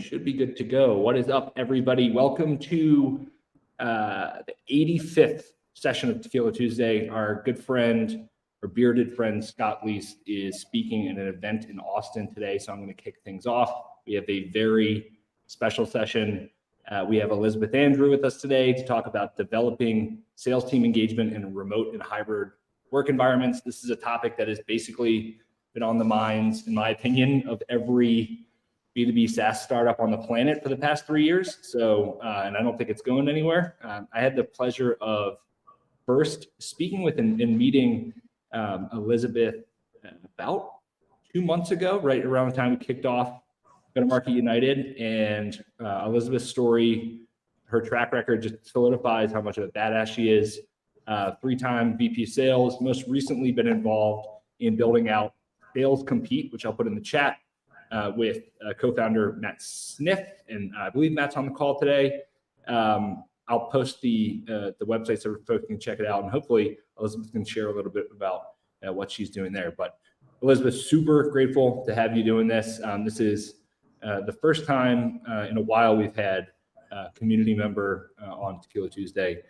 Should be good to go. What is up, everybody? Welcome to the 85th session of Tequila Tuesday. Our good friend, our bearded friend, Scott Leese, is speaking at an event in Austin today, so I'm going to kick things off. We have a very special session. We have Elizabeth Andrew with us today to talk about developing sales team engagement in remote and hybrid work environments. This is a topic that has basically been on the minds, in my opinion, of every B2B SaaS startup on the planet for the past 3 years. So, and I don't think it's going anywhere. I had the pleasure of first speaking with and meeting Elizabeth about 2 months ago, right around the time we kicked off Go-to-Market United. And Elizabeth's story, her track record just solidifies how much of a badass she is. 3-time VP sales, most recently been involved in building out Sales Compete, which I'll put in the chat, with co-founder Matt Sniff, and I believe Matt's on the call today. I'll post the website so folks can check it out, and hopefully Elizabeth can share a little bit about what she's doing there. But Elizabeth, super grateful to have you doing this. This is the first time in a while we've had a community member on Tequila Tuesday.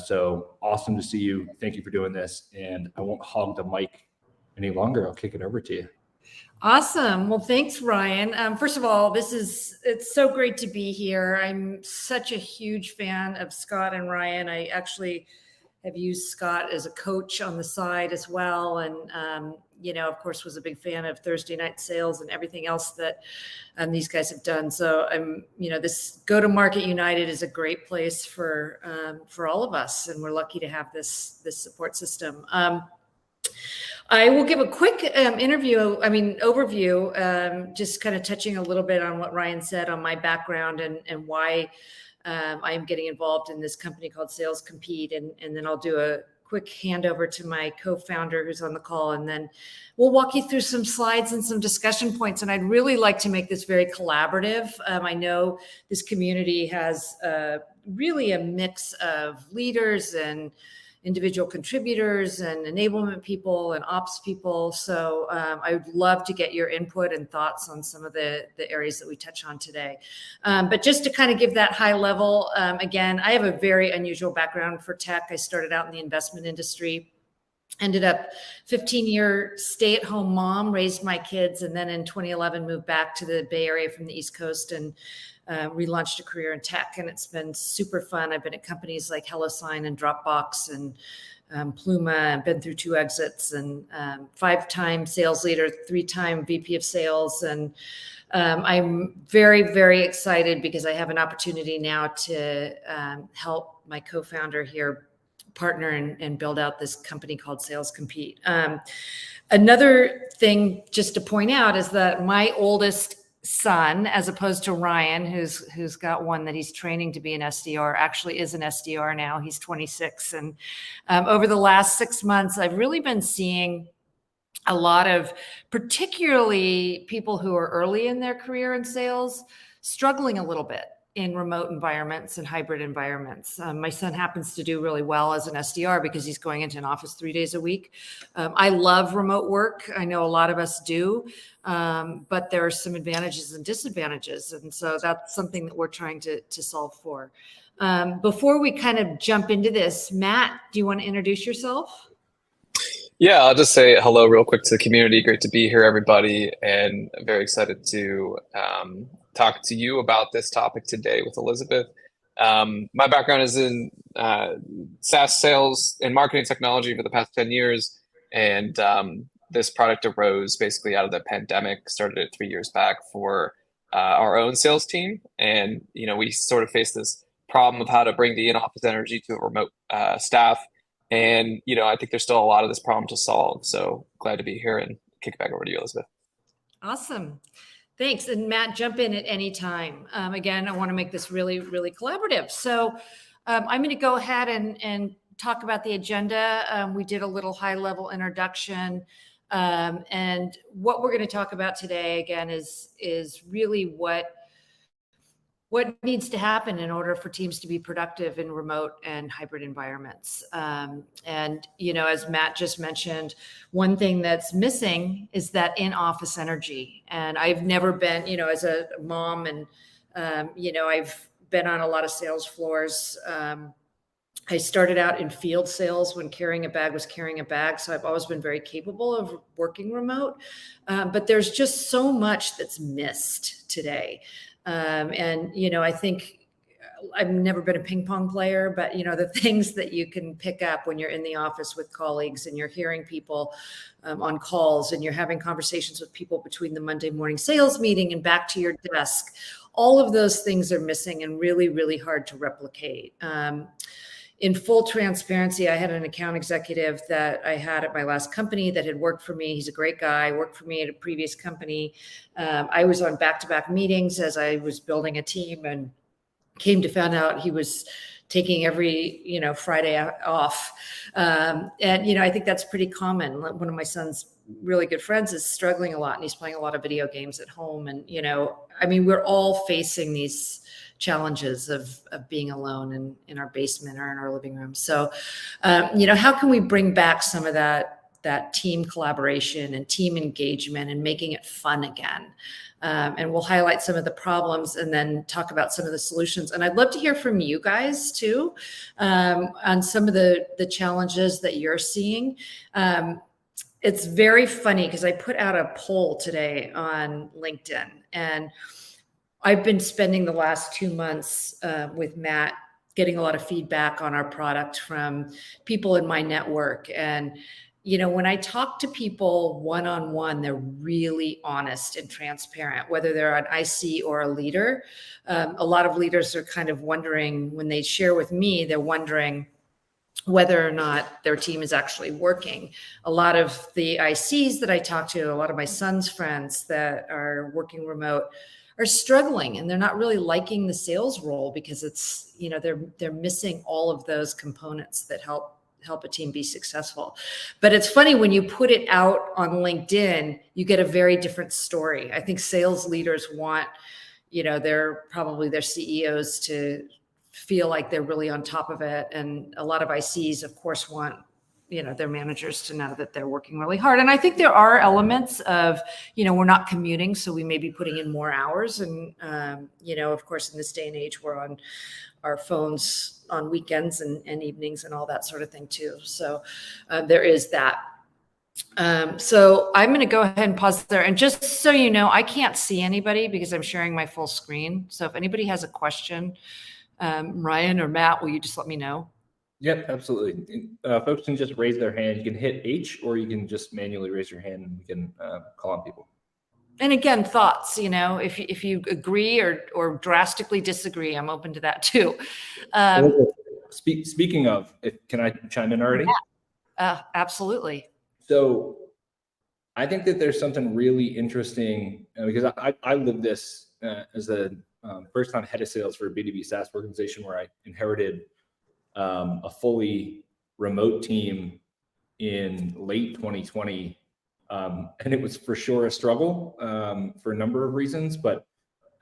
So awesome to see you. Thank you for doing this, and I won't hog the mic any longer. I'll kick it over to you. Awesome. Well, thanks, Ryan. First of all, it's so great to be here. I'm such a huge fan of Scott and Ryan. I actually have used Scott as a coach on the side as well. And, of course, was a big fan of Thursday Night Sales and everything else that these guys have done. So this Go-to-Market United is a great place for all of us. And we're lucky to have this support system. I will give a quick overview, just kind of touching a little bit on what Ryan said on my background and why I'm getting involved in this company called Sales Compete. And then I'll do a quick handover to my co-founder who's on the call. And then we'll walk you through some slides and some discussion points. And I'd really like to make this very collaborative. I know this community has really a mix of leaders and individual contributors and enablement people and ops people. So I would love to get your input and thoughts on some of the areas that we touch on today. But just to kind of give that high level, again, I have a very unusual background for tech. I started out in the investment industry, ended up 15-year stay-at-home mom, raised my kids, and then in 2011 moved back to the Bay Area from the East Coast and relaunched a career in tech, and it's been super fun. I've been at companies like HelloSign and Dropbox and Pluma, and been through 2 exits, and 5-time sales leader, 3-time VP of sales. And I'm very, very excited because I have an opportunity now to help my co-founder here partner and build out this company called Sales Compete. Another thing just to point out is that my oldest son, as opposed to Ryan, who's got one that he's training to be an SDR, actually is an SDR now. He's 26. And over the last 6 months, I've really been seeing a lot of, particularly people who are early in their career in sales, struggling a little bit in remote environments and hybrid environments. My son happens to do really well as an SDR because he's going into an office 3 days a week. I love remote work. I know a lot of us do, but there are some advantages and disadvantages. And so that's something that we're trying to solve for. Before we kind of jump into this, Matt, do you want to introduce yourself? Yeah, I'll just say hello real quick to the community. Great to be here, everybody. And I'm very excited to talk to you about this topic today with Elizabeth. My background is in SaaS sales and marketing technology for the past 10 years. And this product arose basically out of the pandemic, started it 3 years back for our own sales team. And, we sort of faced this problem of how to bring the in-office energy to a remote staff. And, I think there's still a lot of this problem to solve. So glad to be here, and kick it back over to you, Elizabeth. Awesome. Thanks. And Matt, jump in at any time. Again, I want to make this really, really collaborative. So I'm going to go ahead and talk about the agenda. We did a little high-level introduction. And what we're going to talk about today, again, is really what what needs to happen in order for teams to be productive in remote and hybrid environments. And, as Matt just mentioned, one thing that's missing is that in-office energy. And I've never been, as a mom and, I've been on a lot of sales floors. I started out in field sales when carrying a bag was carrying a bag. So I've always been very capable of working remote. But there's just so much that's missed today. I think I've never been a ping pong player, but the things that you can pick up when you're in the office with colleagues and you're hearing people on calls and you're having conversations with people between the Monday morning sales meeting and back to your desk, all of those things are missing and really, really hard to replicate. In full transparency, I had an account executive that I had at my last company that had worked for me. He's a great guy, worked for me at a previous company. I was on back-to-back meetings as I was building a team and came to find out he was taking every, Friday off. I think that's pretty common. One of my son's really good friends is struggling a lot and he's playing a lot of video games at home. And, we're all facing these challenges of being alone in our basement or in our living room. So, how can we bring back some of that team collaboration and team engagement and making it fun again? And we'll highlight some of the problems and then talk about some of the solutions. And I'd love to hear from you guys too, on some of the challenges that you're seeing. It's very funny because I put out a poll today on LinkedIn, and I've been spending the last 2 months with Matt getting a lot of feedback on our product from people in my network. And, when I talk to people one-on-one, they're really honest and transparent, whether they're an IC or a leader. A lot of leaders are kind of wondering when they share with me, they're wondering whether or not their team is actually working. A lot of the ICs that I talk to, a lot of my son's friends that are working remote are struggling and they're not really liking the sales role because it's, they're missing all of those components that help a team be successful. But it's funny when you put it out on LinkedIn, you get a very different story. I think sales leaders want, their CEOs to feel like they're really on top of it. And a lot of ICs, of course, want, their managers to know that they're working really hard. And I think there are elements of, we're not commuting, so we may be putting in more hours. And, of course, in this day and age, we're on our phones on weekends and evenings and all that sort of thing too. So there is that. So I'm going to go ahead and pause there. And just so you know, I can't see anybody because I'm sharing my full screen. So if anybody has a question, Ryan or Matt, will you just let me know? Yep, absolutely. Folks can just raise their hand. You can hit H, or you can just manually raise your hand and we can call on people. And again, thoughts, if you agree or drastically disagree, I'm open to that too. Speaking of, can I chime in already? Yeah, absolutely. So I think that there's something really interesting because I lived this as a first-time head of sales for a B2B SaaS organization where I inherited a fully remote team in late 2020. And it was for sure a struggle for a number of reasons, but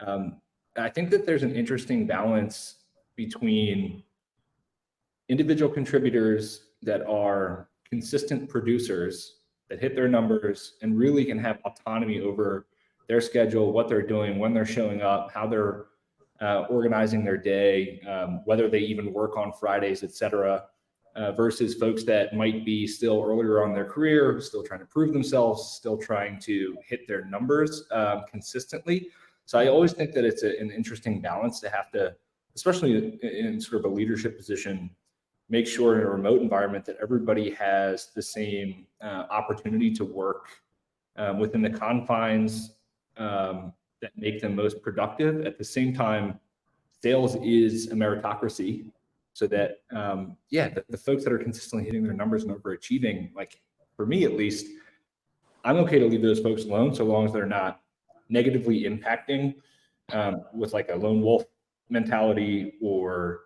I think that there's an interesting balance between individual contributors that are consistent producers that hit their numbers and really can have autonomy over their schedule, what they're doing, when they're showing up, how they're organizing their day, whether they even work on Fridays, et cetera, versus folks that might be still earlier on in their career, still trying to prove themselves, still trying to hit their numbers consistently. So I always think that it's an interesting balance to have to, especially in sort of a leadership position, make sure in a remote environment that everybody has the same opportunity to work within the confines that make them most productive. At the same time, sales is a meritocracy, so that the folks that are consistently hitting their numbers and overachieving, like for me at least, I'm okay to leave those folks alone so long as they're not negatively impacting with like a lone wolf mentality or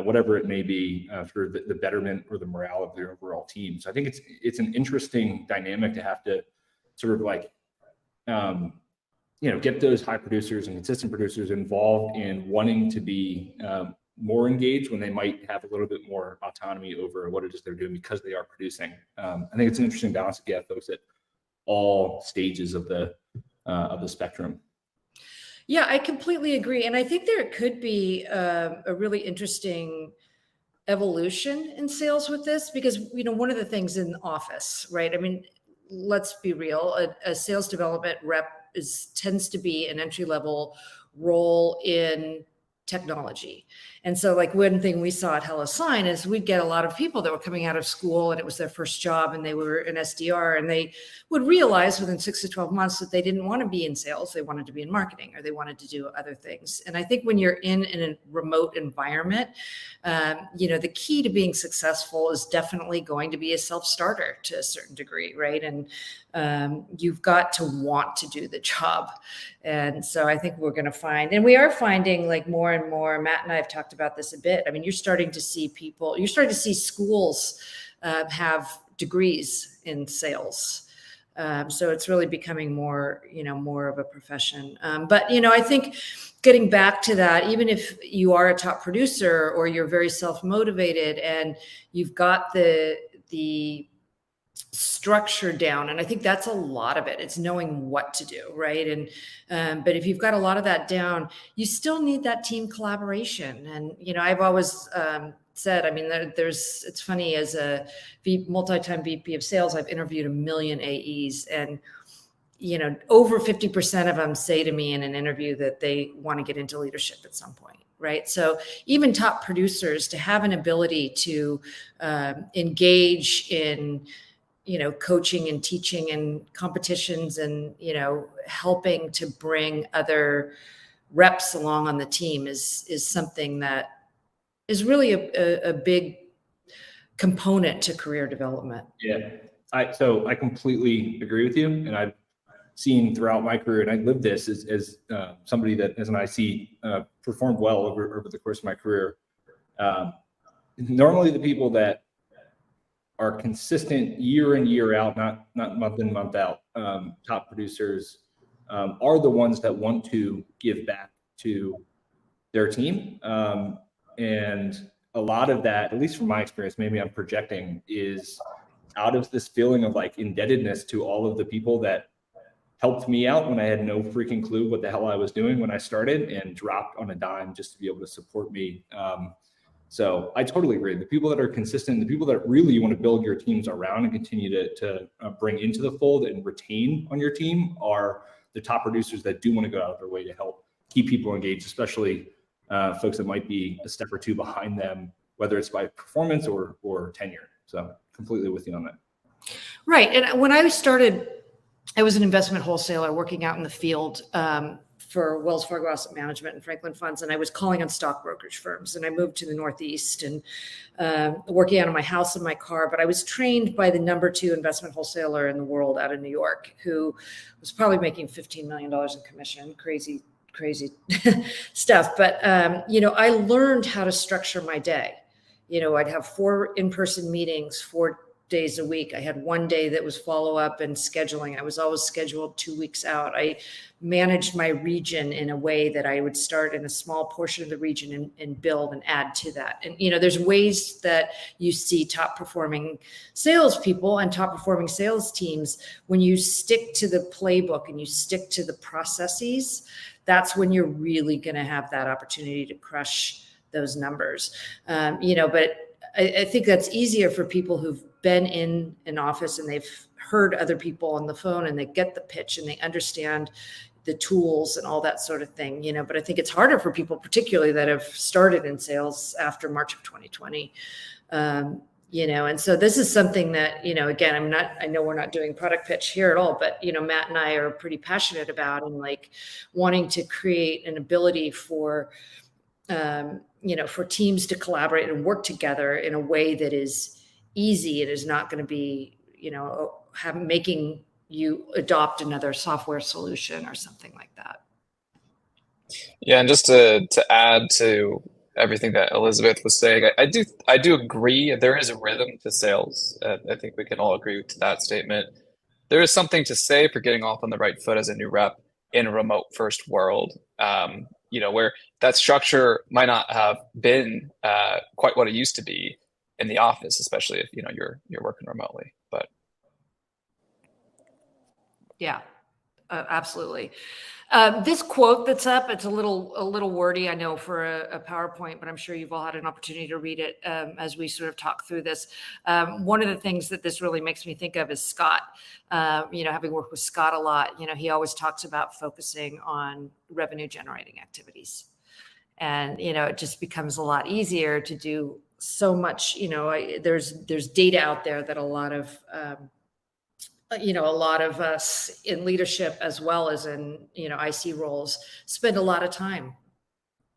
whatever it may be for the betterment or the morale of their overall team. So I think it's an interesting dynamic to have to sort of like get those high producers and consistent producers involved in wanting to be more engaged when they might have a little bit more autonomy over what it is they're doing because they are producing. I think it's an interesting balance to get folks at all stages of the spectrum. Yeah, I completely agree. And I think there could be a really interesting evolution in sales with this, because, one of the things in the office, right? I mean, let's be real, a sales development rep tends to be an entry-level role in technology. And so like one thing we saw at HelloSign is we'd get a lot of people that were coming out of school and it was their first job and they were an SDR, and they would realize within 6 to 12 months that they didn't want to be in sales. They wanted to be in marketing, or they wanted to do other things. And I think when you're in a remote environment, the key to being successful is definitely going to be a self-starter to a certain degree, right? And you've got to want to do the job. And so I think we're going to find, and we are finding like more and more, Matt and I have talked about this a bit. I mean, you're starting to see schools have degrees in sales. So it's really becoming more of a profession. But I think getting back to that, even if you are a top producer or you're very self-motivated and you've got the structure down, and I think that's a lot of it. It's knowing what to do, right? And but if you've got a lot of that down, you still need that team collaboration. And I've always said, I mean, it's funny, as a multi-time VP of sales, I've interviewed 1 million AEs, and over 50% of them say to me in an interview that they want to get into leadership at some point. Right. So even top producers, to have an ability to engage in coaching and teaching and competitions, and, helping to bring other reps along on the team is something that is really a big component to career development. Yeah. So I completely agree with you. And I've seen throughout my career, and I lived this as somebody that as an IC performed well over the course of my career. Normally the people that are consistent year in, year out, not month in, month out, top producers are the ones that want to give back to their team. And a lot of that, at least from my experience, maybe I'm projecting, is out of this feeling of like indebtedness to all of the people that helped me out when I had no freaking clue what the hell I was doing when I started, and dropped on a dime just to be able to support me. So I totally agree. The people that are consistent, the people that really you want to build your teams around and continue to bring into the fold and retain on your team are the top producers that do want to go out of their way to help keep people engaged, especially folks that might be a step or two behind them, whether it's by performance or tenure. So completely with you on that. Right. And when I started, I was an investment wholesaler working out in the field for Wells Fargo Asset Management and Franklin Funds. And I was calling on stock brokerage firms, and I moved to the Northeast and working out of my house and my car. But I was trained by the #2 investment wholesaler in the world out of New York, who was probably making $15 million in commission, crazy stuff. But, I learned how to structure my day. I'd have 4 in-person meetings, 4 days a week. I had 1 day that was follow-up and scheduling. I was always scheduled 2 weeks out. I managed my region in a way that I would start in a small portion of the region and build and add to that. And, there's ways that you see top performing salespeople and top performing sales teams. When you stick to the playbook and you stick to the processes, that's when you're really going to have that opportunity to crush those numbers. But I think that's easier for people who've been in an office and they've heard other people on the phone and they get the pitch and they understand the tools and all that sort of thing, but I think it's harder for people, particularly that have started in sales after March of 2020. And so this is something that, again, I know we're not doing product pitch here at all, but, Matt and I are pretty passionate about, and like wanting to create an ability for teams to collaborate and work together in a way that is easy. It is not going to be, making you adopt another software solution or something like that. Yeah, and just to add to everything that Elizabeth was saying, I do agree there is a rhythm to sales. I think we can all agree to that statement. There is something to say for getting off on the right foot as a new rep. in a remote first world, where that structure might not have been quite what it used to be in the office, especially if you're working remotely. But yeah, absolutely. This quote that's up, it's a little wordy, I know, for a PowerPoint, but I'm sure you've all had an opportunity to read it as we sort of talk through this. One of the things that this really makes me think of is Scott. Having worked with Scott a lot, he always talks about focusing on revenue generating activities. And, it just becomes a lot easier to do so much. There's data out there that a lot of us in leadership, as well as in, IC roles, spend a lot of time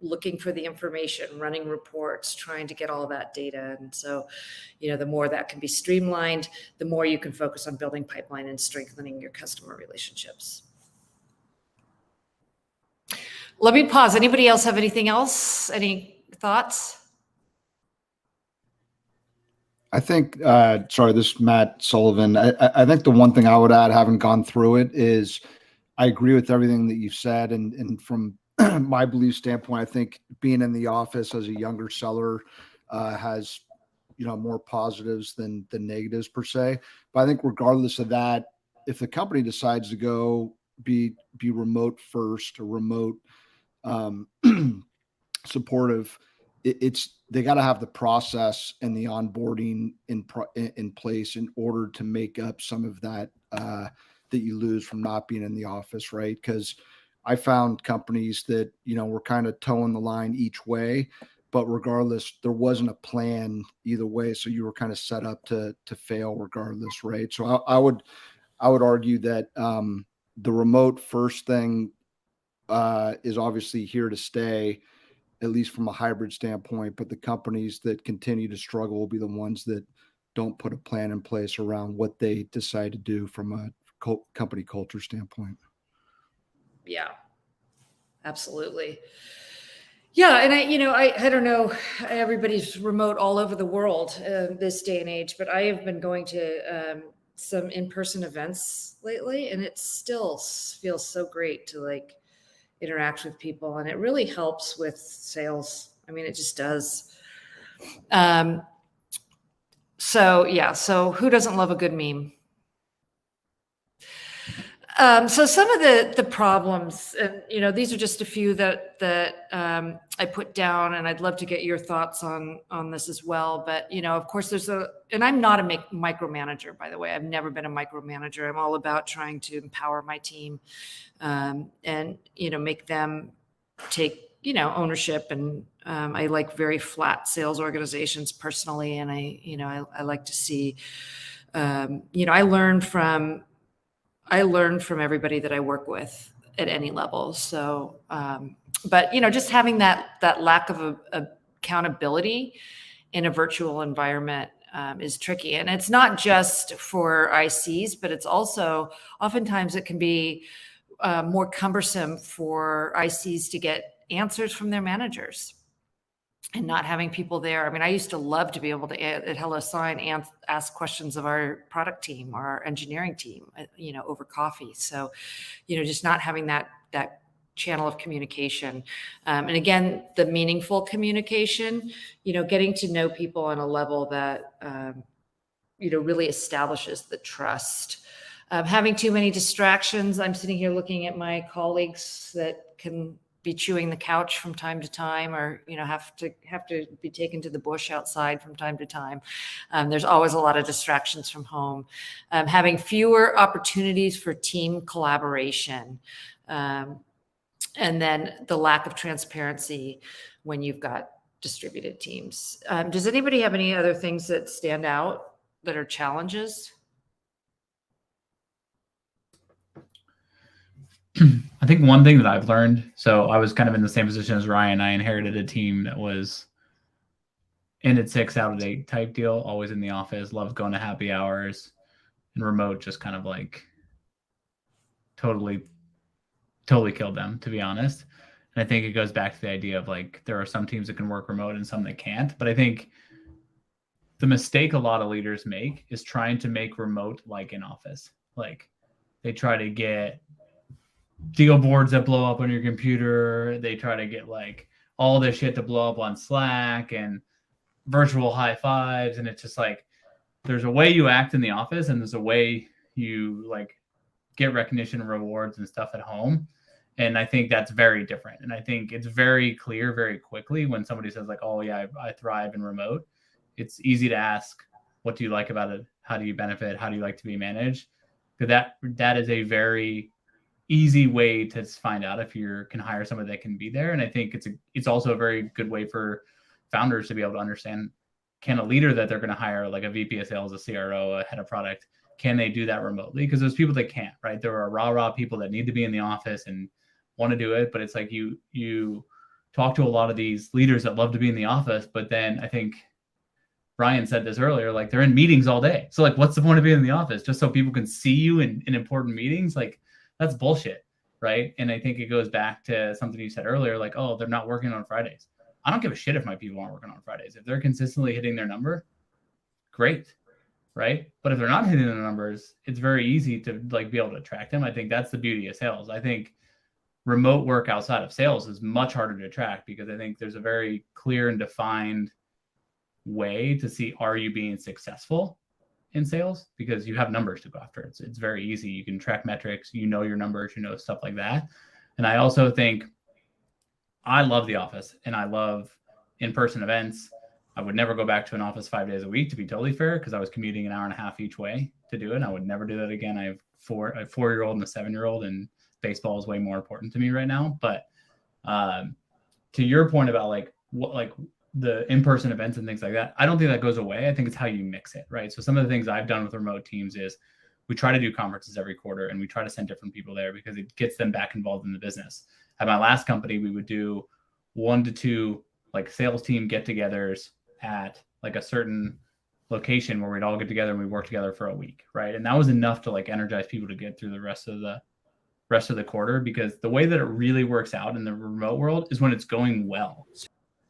looking for the information, running reports, trying to get all that data. And so, the more that can be streamlined, the more you can focus on building pipeline and strengthening your customer relationships. Let me pause. Anybody else have anything else? Any thoughts? I think, sorry, this is Matt Sullivan. I think the one thing I would add, having gone through it, is I agree with everything that you've said. And from my belief standpoint, I think being in the office as a younger seller has, more positives than negatives per se. But I think regardless of that, if the company decides to go be remote first or remote supportive, they got to have the process and the onboarding in place in order to make up some of that that you lose from not being in the office, right? Because I found companies that were kind of towing the line each way, but regardless, there wasn't a plan either way, so you were kind of set up to fail regardless, right? So I would argue that the remote first thing is obviously here to stay, at least from a hybrid standpoint, but the companies that continue to struggle will be the ones that don't put a plan in place around what they decide to do from a company culture standpoint. Yeah, absolutely. Yeah. And I don't know, everybody's remote all over the world this day and age, but I have been going to some in-person events lately, and it still feels so great to interact with people, and it really helps with sales. I mean, it just does. So who doesn't love a good meme? So some of the problems, and these are just a few that I put down, and I'd love to get your thoughts on this as well. But of course, and I'm not a micromanager, by the way. I've never been a micromanager. I'm all about trying to empower my team, and make them take ownership. And I like very flat sales organizations personally, and I like to see. I learn from everybody that I work with at any level. So, but just having that lack of accountability in a virtual environment is tricky. And it's not just for ICs, but it's also oftentimes it can be more cumbersome for ICs to get answers from their managers. And not having people there. I mean, I used to love to be able to, at HelloSign, ask questions of our product team or our engineering team, over coffee. So, just not having that channel of communication. And again, the meaningful communication, getting to know people on a level that, really establishes the trust. Having too many distractions. I'm sitting here looking at my colleagues that can be chewing the couch from time to time, or have to be taken to the bush outside from time to time. There's always a lot of distractions from home. Having fewer opportunities for team collaboration, and then the lack of transparency when you've got distributed teams. Does anybody have any other things that stand out that are challenges? I think one thing that I've learned, so I was kind of in the same position as Ryan. I inherited a team that was in at 6 out of 8 type deal, always in the office, loved going to happy hours, and remote just kind of totally killed them, to be honest. And I think it goes back to the idea of there are some teams that can work remote and some that can't. But I think the mistake a lot of leaders make is trying to make remote like in office. They try to get deal boards that blow up on your computer. They try to get like all this shit to blow up on Slack and virtual high fives. And it's just like, there's a way you act in the office and there's a way you like get recognition and rewards and stuff at home. And I think that's very different. And I think it's very clear very quickly when somebody says like, oh yeah, I thrive in remote. It's easy to ask, what do you like about it? How do you benefit? How do you like to be managed? Because that is a very easy way to find out if you can hire somebody that can be there. And I think it's also a very good way for founders to be able to understand, can a leader that they're going to hire, like a VP of sales, a CRO, a head of product, can they do that remotely? Because there's people that can't, right? There are rah people that need to be in the office and want to do it, but it's like you talk to a lot of these leaders that love to be in the office, but then I think Ryan said this earlier, like they're in meetings all day. So like, what's the point of being in the office? Just so people can see you in important meetings? Like that's bullshit, right? And I think it goes back to something you said earlier, like, oh, they're not working on Fridays. I don't give a shit if my people aren't working on Fridays. If they're consistently hitting their number, great, right? But if they're not hitting their numbers, it's very easy to like be able to track them. I think that's the beauty of sales. I think remote work outside of sales is much harder to track because I think there's a very clear and defined way to see, are you being successful in sales? Because you have numbers to go after. It's very easy. You can track metrics, you know your numbers, you know, stuff like that. And I also think I love the office and I love in-person events. I would never go back to an office 5 days a week, to be totally fair, because I was commuting an hour and a half each way to do it. And I would never do that again. I have a 4-year-old and a 7-year-old, and baseball is way more important to me right now. But to your point about like the in-person events and things like that, I don't think that goes away. I think it's how you mix it, right? So some of the things I've done with remote teams is we try to do conferences every quarter and we try to send different people there because it gets them back involved in the business. At my last company, we would do 1 to 2 like sales team get-togethers at like a certain location where we'd all get together and we work together for a week, right? And that was enough to like energize people to get through the rest of the quarter, because the way that it really works out in the remote world is when it's going well.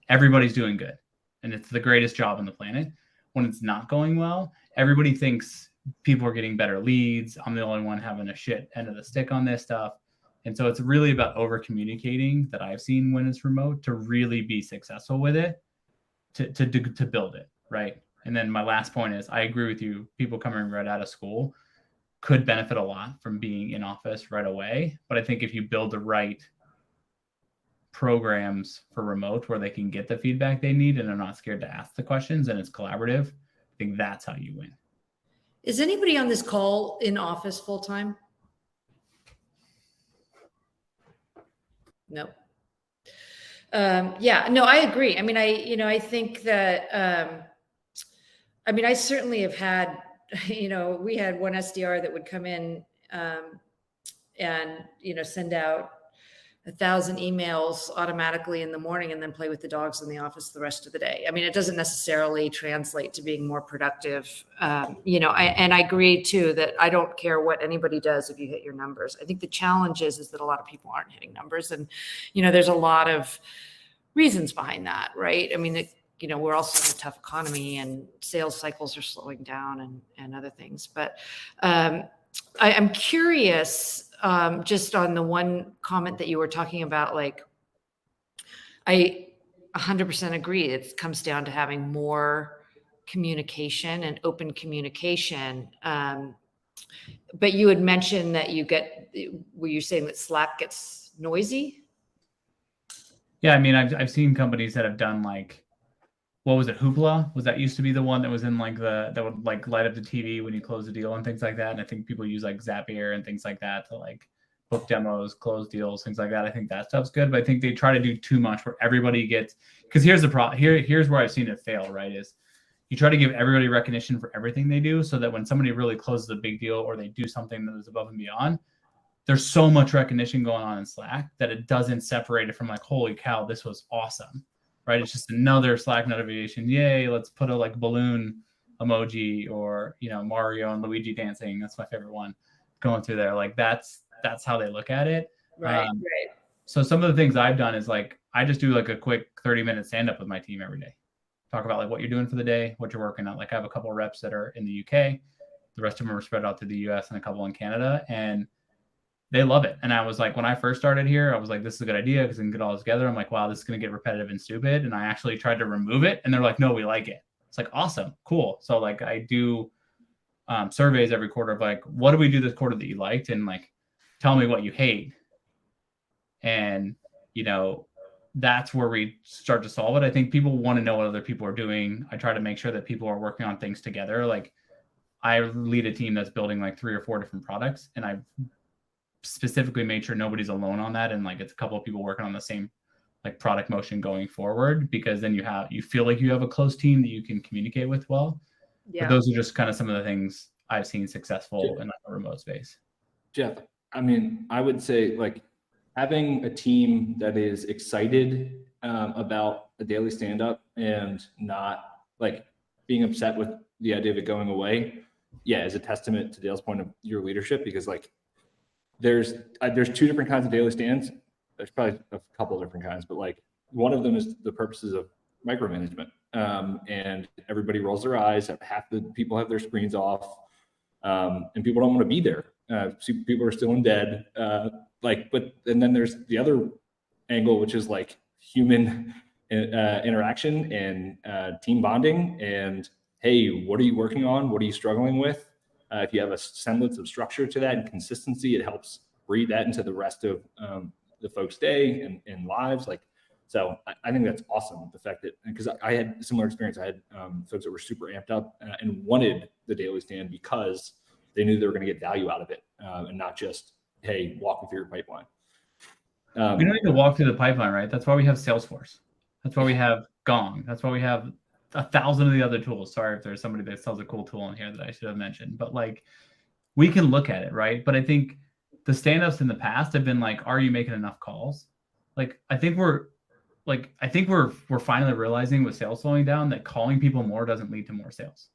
Everybody's doing good and it's the greatest job on the planet. When it's not going well, everybody thinks people are getting better leads. I'm the only one having a shit end of the stick on this stuff. And so it's really about over communicating that I've seen when it's remote to really be successful with it, to build it, right? And then my last point is I agree with you. People coming right out of school could benefit a lot from being in office right away. But I think if you build the right programs for remote where they can get the feedback they need and they're not scared to ask the questions and it's collaborative, I think that's how you win. Is anybody on this call in office full time? No. Yeah, no, I agree. I mean, I think that, I certainly have had, we had one SDR that would come in and, send out 1,000 emails automatically in the morning and then play with the dogs in the office the rest of the day. I mean, it doesn't necessarily translate to being more productive. And I agree too, that I don't care what anybody does if you hit your numbers. I think the challenge is that a lot of people aren't hitting numbers, and, there's a lot of reasons behind that, right? I mean, we're also in a tough economy and sales cycles are slowing down and other things. But I'm curious, just on the one comment that you were talking about, like, I 100% agree. It comes down to having more communication and open communication. But you had mentioned that were you saying that Slack gets noisy? Yeah, I mean, I've seen companies that have done like, what was it? Hoopla? Was that used to be the one that was in like that would like light up the TV when you close the deal and things like that? And I think people use like Zapier and things like that to like book demos, close deals, things like that. I think that stuff's good, but I think they try to do too much where everybody gets, because here's the problem. Here's where I've seen it fail, right? Is you try to give everybody recognition for everything they do so that when somebody really closes a big deal or they do something that is above and beyond, there's so much recognition going on in Slack that it doesn't separate it from like, holy cow, this was awesome, right? It's just another Slack notification. Yay, let's put a like balloon emoji or, Mario and Luigi dancing. That's my favorite one going through there. Like that's how they look at it. Right. So some of the things I've done is like, I just do like a quick 30-minute stand up with my team every day. Talk about like what you're doing for the day, what you're working on. Like I have a couple of reps that are in the UK. The rest of them are spread out to the US and a couple in Canada. And they love it. And I was like, when I first started here, I was like, this is a good idea because we can get all this together. I'm like, wow, this is going to get repetitive and stupid. And I actually tried to remove it. And they're like, no, we like it. It's like, awesome, cool. So like I do surveys every quarter of like, what do we do this quarter that you liked? And like, tell me what you hate. And, that's where we start to solve it. I think people want to know what other people are doing. I try to make sure that people are working on things together. Like I lead a team that's building like 3 or 4 different products. And I've specifically made sure nobody's alone on that. And like, it's a couple of people working on the same like product motion going forward, because then you feel like you have a close team that you can communicate with well. Yeah. But those are just kind of some of the things I've seen successful in like a remote space. Jeff, I mean, I would say like having a team that is excited about a daily stand-up and not like being upset with the idea of it going away, is a testament to Dale's point of your leadership, because like there's 2 different kinds of daily stands. There's probably a couple of different kinds, but like one of them is the purposes of micromanagement. And everybody rolls their eyes. Half the people have their screens off, and people don't want to be there. People are still in bed. And then there's the other angle, which is like human interaction and team bonding. And hey, what are you working on? What are you struggling with? If you have a semblance of structure to that and consistency, it helps breathe that into the rest of the folks' day and lives. Like, so I think that's awesome. The fact that, because I had a similar experience. I had folks that were super amped up and wanted the daily stand because they knew they were going to get value out of it, and not just, hey, walk me through your pipeline. We don't need to walk through the pipeline, right? That's why we have Salesforce. That's why we have Gong. That's why we have 1,000 of the other tools. Sorry if there's somebody that sells a cool tool in here that I should have mentioned, but like we can look at it, right? But I think the stand-ups in the past have been like, are you making enough calls? Like, I think we're finally realizing with sales slowing down that calling people more doesn't lead to more sales.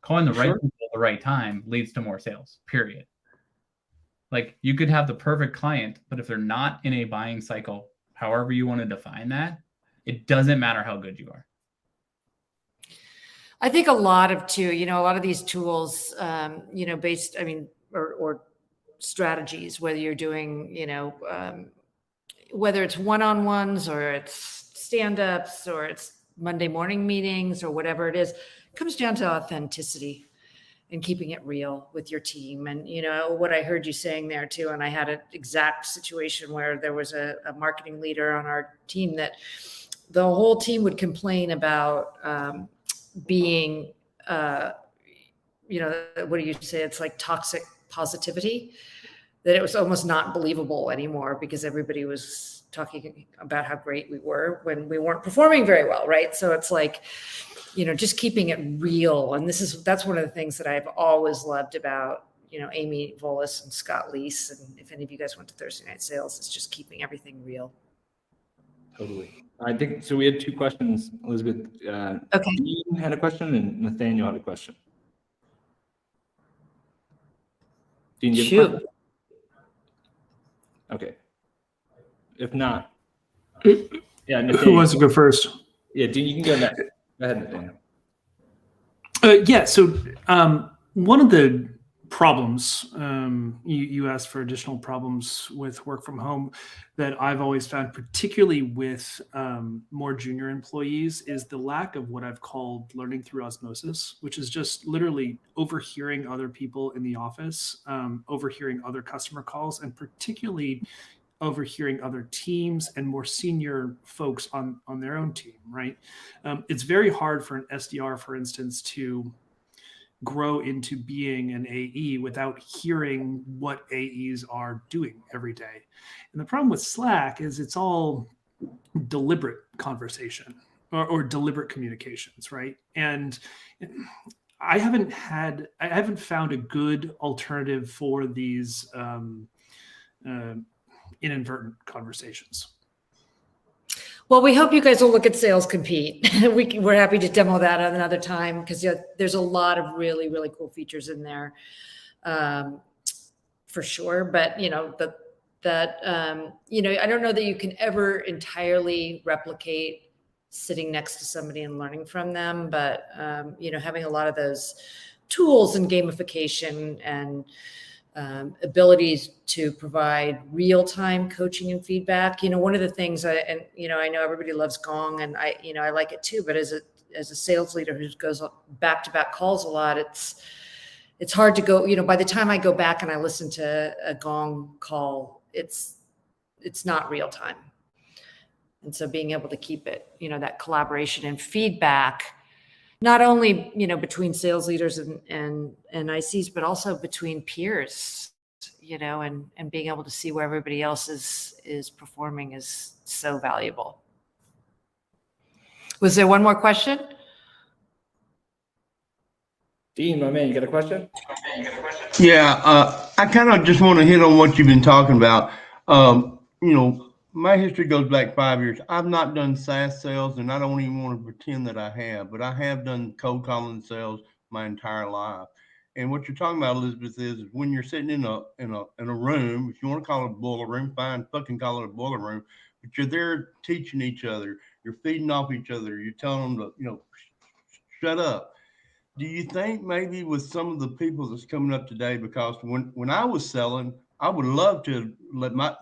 Calling the right people at the right time leads to more sales, period. Like you could have the perfect client, but if they're not in a buying cycle, however you want to define that, it doesn't matter how good you are. I think a lot of these tools, or strategies, whether you're doing, whether it's one-on-ones or it's stand-ups or it's Monday morning meetings or whatever it is, it comes down to authenticity and keeping it real with your team. And, what I heard you saying there too, and I had an exact situation where there was a marketing leader on our team that the whole team would complain about being, what do you say? It's like toxic positivity, that it was almost not believable anymore because everybody was talking about how great we were when we weren't performing very well. Right. So it's like, just keeping it real. And that's one of the things that I've always loved about, Amy Volas and Scott Leese. And if any of you guys went to Thursday Night Sales, it's just keeping everything real. Totally. I think, so we had 2 questions, Elizabeth. Okay. Dean had a question and Nathaniel had a question. Dean, you have a question? Okay. If not, Nathaniel. Who wants to go first? Yeah, Dean, you can go next. Go ahead, Nathaniel. So one of the problems, you asked for additional problems with work from home that I've always found, particularly with more junior employees, is the lack of what I've called learning through osmosis, which is just literally overhearing other people in the office, overhearing other customer calls, and particularly overhearing other teams and more senior folks on their own team, right? It's very hard for an SDR, for instance, to grow into being an AE without hearing what AEs are doing every day. And the problem with Slack is it's all deliberate conversation or deliberate communications, right? And I haven't found a good alternative for these inadvertent conversations. Well, we hope you guys will look at Sales Compete. We're happy to demo that at another time because there's a lot of really, really cool features in there, for sure. But I don't know that you can ever entirely replicate sitting next to somebody and learning from them. But having a lot of those tools and gamification and abilities to provide real-time coaching and feedback. One of the things I know everybody loves Gong, and I like it too, but as a sales leader who goes back-to-back calls a lot, it's hard to go, by the time I go back and I listen to a Gong call, it's not real time. And so being able to keep it, that collaboration and feedback, not only, between sales leaders and ICs, but also between peers, and being able to see where everybody else is performing is so valuable. Was there one more question? Dean, my man, you got a question? Yeah, I kind of just want to hit on what you've been talking about. My history goes back 5 years. I've not done SaaS sales, and I don't even want to pretend that I have, but I have done cold calling sales my entire life. And what you're talking about, Elizabeth, is when you're sitting in a room, if you want to call it a boiler room, fine, fucking call it a boiler room, but you're there teaching each other, you're feeding off each other, you're telling them to, shut up. Do you think maybe with some of the people that's coming up today, because when I was selling, I would love to let my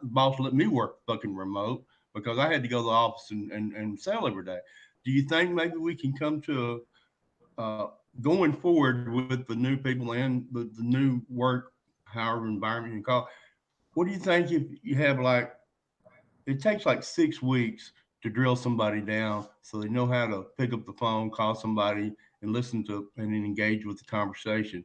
boss let me work fucking remote because I had to go to the office and sell every day. Do you think maybe we can come to going forward with the new people and the new work, however environment you call it? What do you think if you have it takes 6 weeks to drill somebody down so they know how to pick up the phone, call somebody, and listen to and engage with the conversation?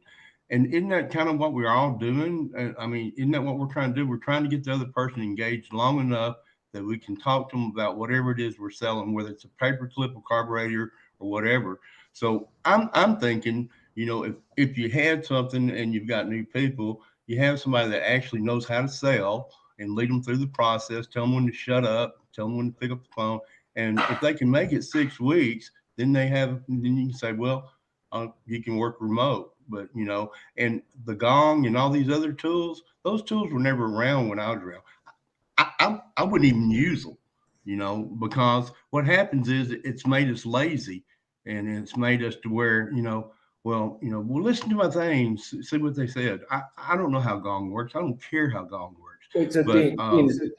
And isn't that kind of what we're all doing? I mean, isn't that what we're trying to do? We're trying to get the other person engaged long enough that we can talk to them about whatever it is we're selling, whether it's a paperclip, a carburetor, or whatever. So I'm thinking, if you had something and you've got new people, you have somebody that actually knows how to sell and lead them through the process, tell them when to shut up, tell them when to pick up the phone. And if they can make it 6 weeks, then you can say, well, you can work remote. But, and the Gong and all these other tools, those tools were never around when I was around. I wouldn't even use them, because what happens is it's made us lazy, and it's made us to where, we'll listen to my things, see what they said. I don't know how Gong works. I don't care how Gong works. Wait, so Dean,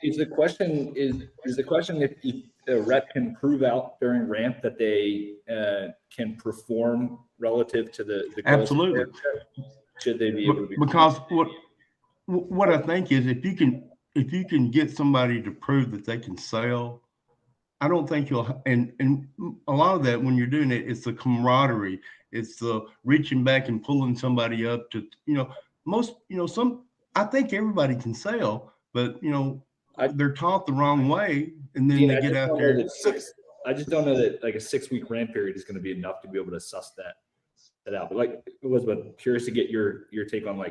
is the question if a rep can prove out during ramp that they can perform relative to the goals? Absolutely. Should they be able to be? Because what I think is if you can get somebody to prove that they can sell, I don't think you'll, and a lot of that when you're doing it, it's the camaraderie, it's the reaching back and pulling somebody up to, I think everybody can sell, but they're taught the wrong way, and then they get out there. I just don't know that a 6 week ramp period is going to be enough to be able to suss that out. But Elizabeth, curious to get your take on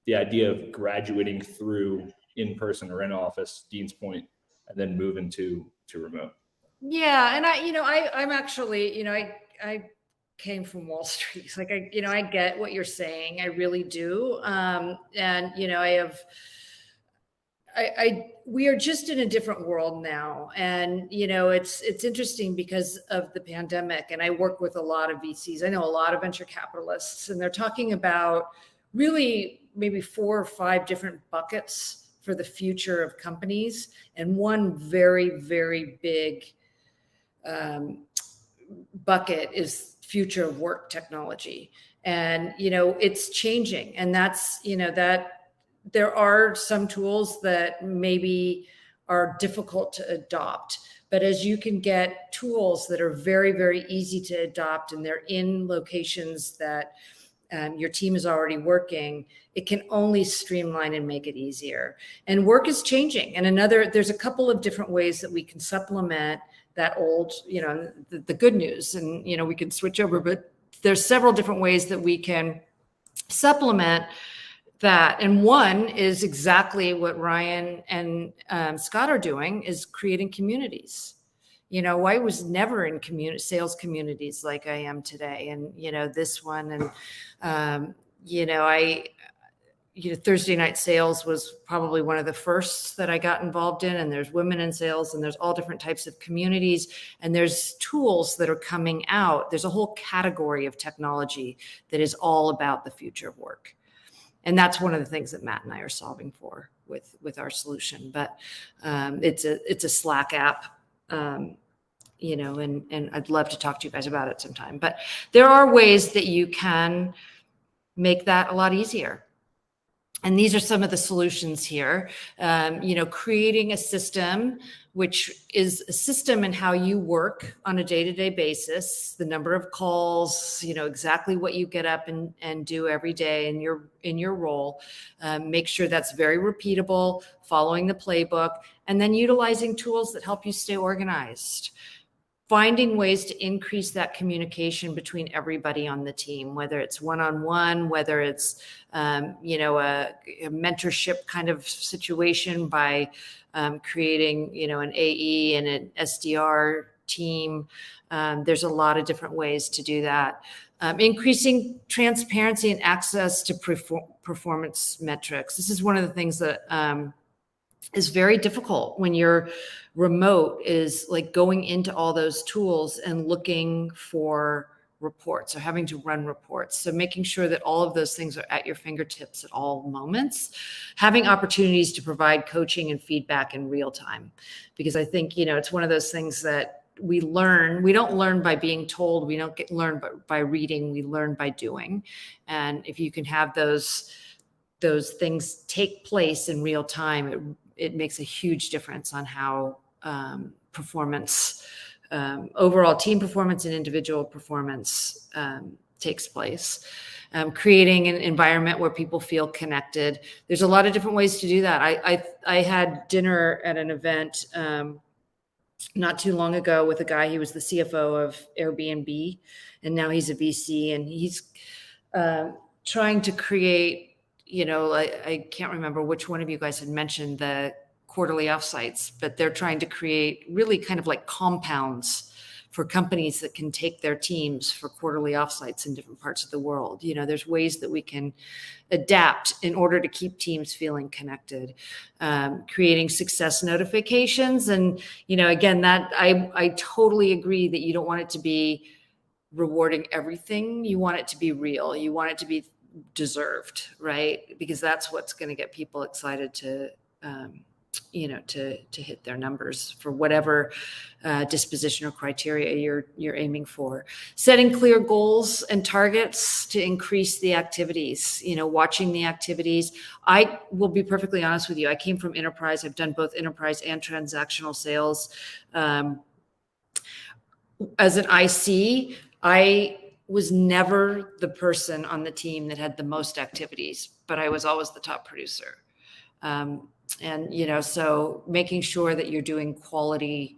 the idea of graduating through in person or in office, Dean's point, and then moving to remote. Yeah, and I'm actually, I came from Wall Street. I get what you're saying. I really do. We are just in a different world now. And, it's interesting because of the pandemic, and I work with a lot of VCs. I know a lot of venture capitalists, and they're talking about really maybe 4 or 5 different buckets for the future of companies. And one very, very big bucket is future of work technology. And, it's changing. And that's, that there are some tools that maybe are difficult to adopt, but as you can get tools that are very, very easy to adopt, and they're in locations that your team is already working, it can only streamline and make it easier. And work is changing. And there's a couple of different ways that we can supplement that old, the good news, and, we can switch over, but there's several different ways that we can supplement that. And one is exactly what Ryan and Scott are doing, is creating communities. I was never in sales communities like I am today. And, this one, and, Thursday night sales was probably one of the first that I got involved in. And there's women in sales, and there's all different types of communities, and there's tools that are coming out. There's a whole category of technology that is all about the future of work. And that's one of the things that Matt and I are solving for with our solution. But it's a Slack app, you know, and I'd love to talk to you guys about it sometime. But there are ways that you can make that a lot easier. And these are some of the solutions here. You know, creating a system, which is a system in how you work on a day-to-day basis, the number of calls, you know, exactly what you get up and do every day in your role. Make sure that's very repeatable, following the playbook, and then utilizing tools that help you stay organized. Finding ways to increase that communication between everybody on the team, whether it's one-on-one, whether it's, you know, a mentorship kind of situation by creating, you know, an AE and an SDR team. There's a lot of different ways to do that. Increasing transparency and access to performance metrics. This is one of the things that is very difficult when you're remote, is like going into all those tools and looking for reports or having to run reports. So making sure that all of those things are at your fingertips at all moments, having opportunities to provide coaching and feedback in real time. Because I think, you know, it's one of those things that we learn. We don't learn by being told. We don't learn by reading. We learn by doing. And if you can have those things take place in real time, it makes a huge difference on how performance, overall team performance and individual performance takes place. Creating an environment where people feel connected. There's a lot of different ways to do that. I had dinner at an event not too long ago with a guy. He was the CFO of Airbnb, and now he's a VC, and he's trying to create, you know, I can't remember which one of you guys had mentioned the quarterly offsites, but they're trying to create really kind of like compounds for companies that can take their teams for quarterly offsites in different parts of the world. You know, there's ways that we can adapt in order to keep teams feeling connected. Creating success notifications. And, you know, again, that I totally agree that you don't want it to be rewarding everything. You want it to be real. You want it to be deserved, right? Because that's what's going to get people excited to, you know, to hit their numbers for whatever disposition or criteria you're aiming for. Setting clear goals and targets to increase the activities, you know, watching the activities. I will be perfectly honest with you. I came from enterprise. I've done both enterprise and transactional sales. As an IC, I was never the person on the team that had the most activities, but I was always the top producer. And, you know, so making sure that you're doing quality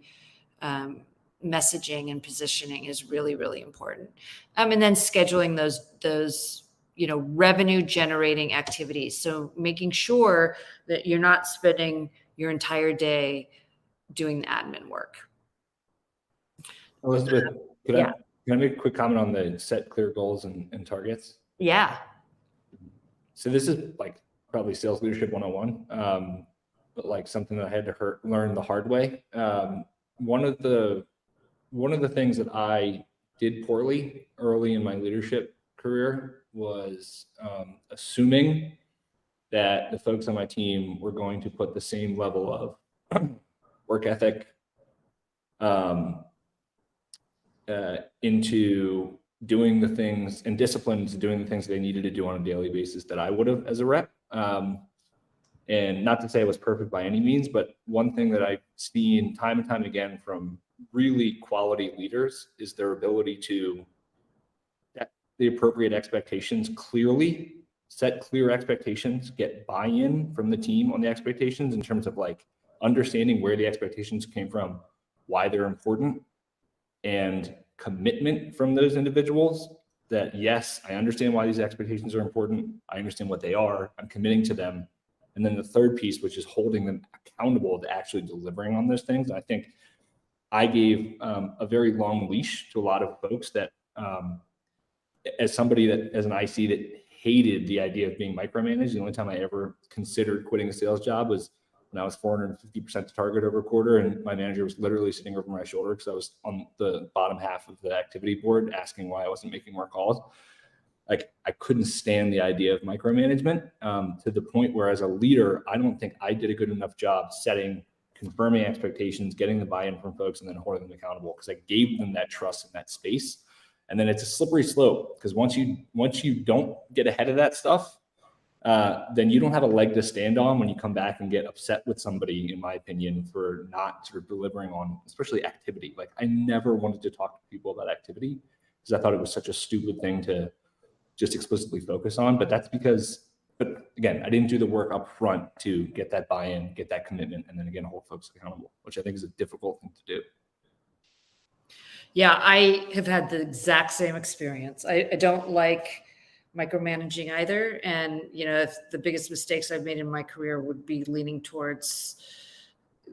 messaging and positioning is really, really important. And then scheduling those, you know, revenue generating activities. So making sure that you're not spending your entire day doing the admin work. Elizabeth, can Yeah. I make a quick comment on the set clear goals and targets? Yeah. So this is like probably sales leadership 101, but like something that I had to learn the hard way. One of the things that I did poorly early in my leadership career was assuming that the folks on my team were going to put the same level of work ethic into doing the things and discipline to doing the things they needed to do on a daily basis that I would have as a rep. And not to say it was perfect by any means, but one thing that I've seen time and time again from really quality leaders is their ability to set the appropriate expectations clearly, set clear expectations, get buy-in from the team on the expectations in terms of like understanding where the expectations came from, why they're important, and commitment from those individuals that, yes, I understand why these expectations are important. I understand what they are. I'm committing to them. And then the third piece, which is holding them accountable to actually delivering on those things. I think I gave a very long leash to a lot of folks that, as somebody that, as an IC that hated the idea of being micromanaged, the only time I ever considered quitting a sales job was when I was 450% to target over a quarter, and my manager was literally sitting over my shoulder because I was on the bottom half of the activity board asking why I wasn't making more calls. like I couldn't stand the idea of micromanagement, to the point where as a leader, I don't think I did a good enough job setting, confirming expectations, getting the buy-in from folks, and then holding them accountable, because I gave them that trust in that space. And then it's a slippery slope, because once you don't get ahead of that stuff, then you don't have a leg to stand on when you come back and get upset with somebody, in my opinion, for not sort of delivering on, especially activity. Like I never wanted to talk to people about activity because I thought it was such a stupid thing to just explicitly focus on. But that's because, but again, I didn't do the work up front to get that buy-in, get that commitment, and then again, hold folks accountable, which I think is a difficult thing to do. Yeah, I have had the exact same experience. I don't like micromanaging either. And, you know, if the biggest mistakes I've made in my career would be leaning towards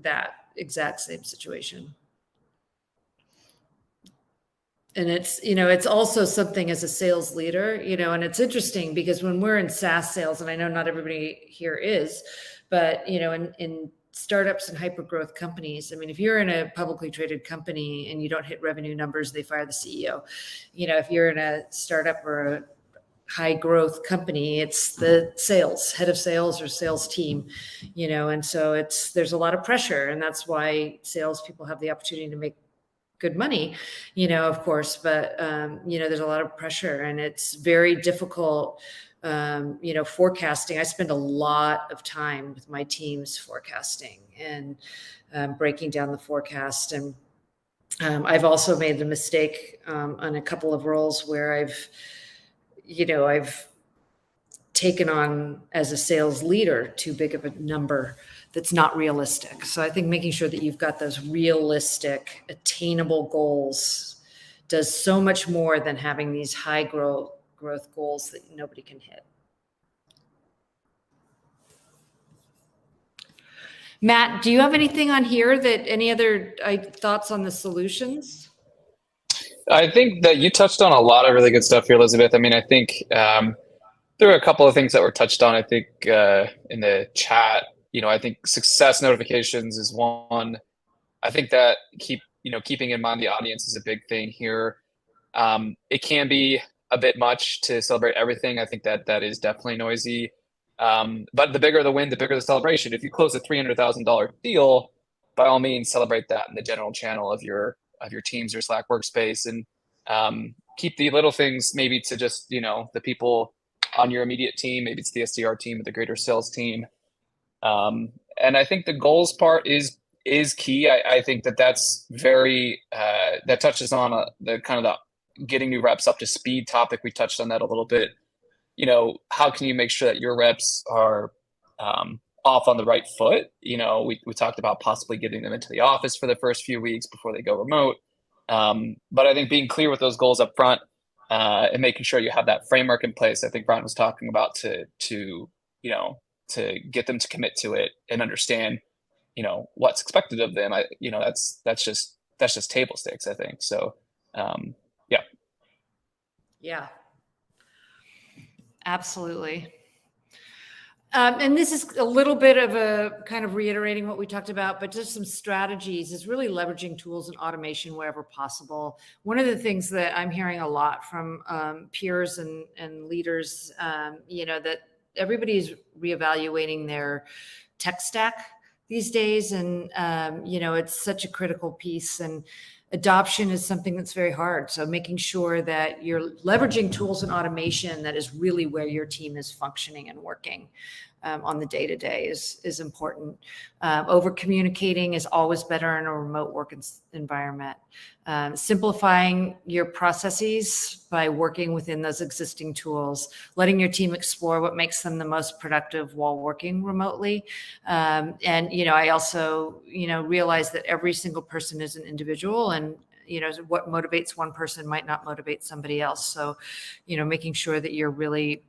that exact same situation. And it's, you know, it's also something as a sales leader, you know, and it's interesting because when we're in SaaS sales, and I know not everybody here is, but, you know, in startups and hyper growth companies, I mean, if you're in a publicly traded company and you don't hit revenue numbers, they fire the CEO. You know, if you're in a startup or a high growth company, it's the sales, head of sales or sales team, you know, and so there's a lot of pressure, and that's why salespeople have the opportunity to make good money, you know, of course, but, you know, there's a lot of pressure and it's very difficult, you know, forecasting. I spend a lot of time with my teams forecasting and breaking down the forecast. And I've also made the mistake on a couple of roles where I've taken on as a sales leader too big of a number that's not realistic. So I think making sure that you've got those realistic, attainable goals does so much more than having these high growth goals that nobody can hit. Matt, do you have anything on here any other thoughts on the solutions? I think that you touched on a lot of really good stuff here, Elizabeth. I mean, I think there are a couple of things that were touched on, I think, in the chat. You know, I think success notifications is one. I think that keeping in mind the audience is a big thing here. It can be a bit much to celebrate everything. I think that is definitely noisy. But the bigger the win, the bigger the celebration. If you close a $300,000 deal, by all means, celebrate that in the general channel of your Teams or Slack workspace, and keep the little things maybe to just, you know, the people on your immediate team. Maybe it's the SDR team or the greater sales team. And I think the goals part is key. I think that's very that touches on the kind of the getting new reps up to speed topic. We touched on that a little bit. You know, how can you make sure that your reps are off on the right foot? You know, we talked about possibly getting them into the office for the first few weeks before they go remote. But I think being clear with those goals up front and making sure you have that framework in place. I think Brian was talking about to get them to commit to it and understand, you know, what's expected of them. That's just table stakes, I think. So, yeah. Yeah, absolutely. And this is a little bit of a kind of reiterating what we talked about, but just some strategies is really leveraging tools and automation wherever possible. One of the things that I'm hearing a lot from peers and leaders, you know, that everybody's reevaluating their tech stack these days. And, you know, it's such a critical piece, and adoption is something that's very hard. So making sure that you're leveraging tools and automation that is really where your team is functioning and working on the day-to-day is important. Over communicating is always better in a remote work environment. Simplifying your processes by working within those existing tools, letting your team explore what makes them the most productive while working remotely. And, you know, I also, you know, realize that every single person is an individual, and, you know, what motivates one person might not motivate somebody else. So, you know, making sure that you're really